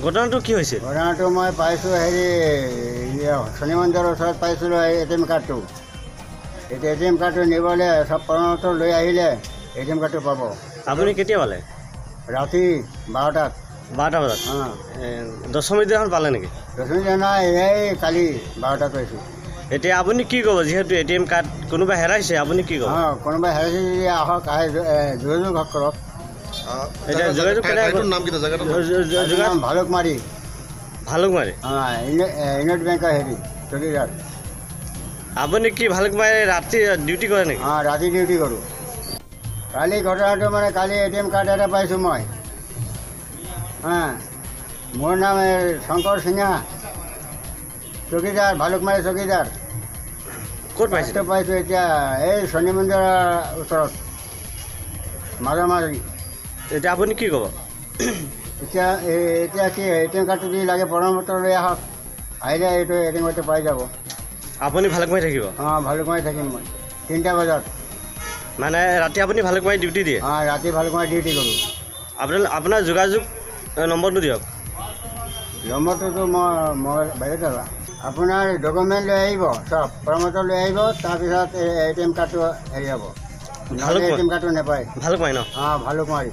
ঘটনাটো কি হৈছে? ঘটনাটো মই পাইছোঁ হেৰি শনি মন্দিৰৰ ওচৰত পাইছিলোঁ ATM কাৰ্ডটো। এতিয়া ATM কাৰ্ডটো নিবলৈ চব প্ৰমাণপত্ৰ লৈ আহিলে ATM কাৰ্ডটো পাব। আপুনি কেতিয়া পালে? ৰাতি 12টাত। 12টা বজাত? অঁ, দশমী দিনাখন পালে নেকি? দশমী দিনা এই কালি 12টাত পাইছোঁ। এতিয়া আপুনি কি ক'ব? যিহেতু ATM কাৰ্ড কোনোবা হেৰাইছে, আপুনি কি ক'ব? অঁ, কোনোবাই হেৰাইছে যদি আহক, আহে যোগাযোগ কৰক। এতিয়া যোগাযোগ ভালুকমাৰী। ভালুকমাৰী? অঁ, ইউনিট বেংকৰ হেৰি চকীদাৰ। আপুনি কি ভালুকমাৰী ৰাতি ডিউটি কৰে নেকি? অঁ, ৰাতি ডিউটি কৰোঁ। কালি ঘটনাটো মানে কালি ATM কাৰ্ড এটা পাইছোঁ মই। মোৰ নাম শংকৰ সিঙা, চকীদাৰ, ভালুকমাৰী চকীদাৰ। ক'ত পাইছে? পাইছোঁ এতিয়া এই শনি মন্দিৰৰ ওচৰত মাজামাৰী। এতিয়া আপুনি কি ক'ব? এতিয়া কি ATM কাৰ্ডটো যদি লাগে প্ৰমাণপত্ৰ লৈ আহক, আহিলে এইটো ATM কাৰ্ডটো পাই যাব। আপুনি ভালুকমাৰী থাকিব? অঁ, ভালুকমাৰী থাকিম মই 3টা বজাত। মানে ৰাতি আপুনি ভালুকমাৰী ডিউটি দিয়ে? অঁ, ৰাতি ভালুকমাৰী ডিউটি কৰোঁ। আপোনাৰ যোগাযোগ নম্বৰটো দিয়ক। নম্বৰটোতো মই বেলেগ দাদা। আপোনাৰ ডকুমেণ্ট লৈ আহিব, চব প্ৰমাণপত্ৰ লৈ আহিব, তাৰপিছত ATM কাৰ্ডটো হেৰি হ'ব। নহ'লে ATM কাৰ্ডটো নাপায়। ভালুকমাৰী ন? অঁ, ভালুকমাৰী।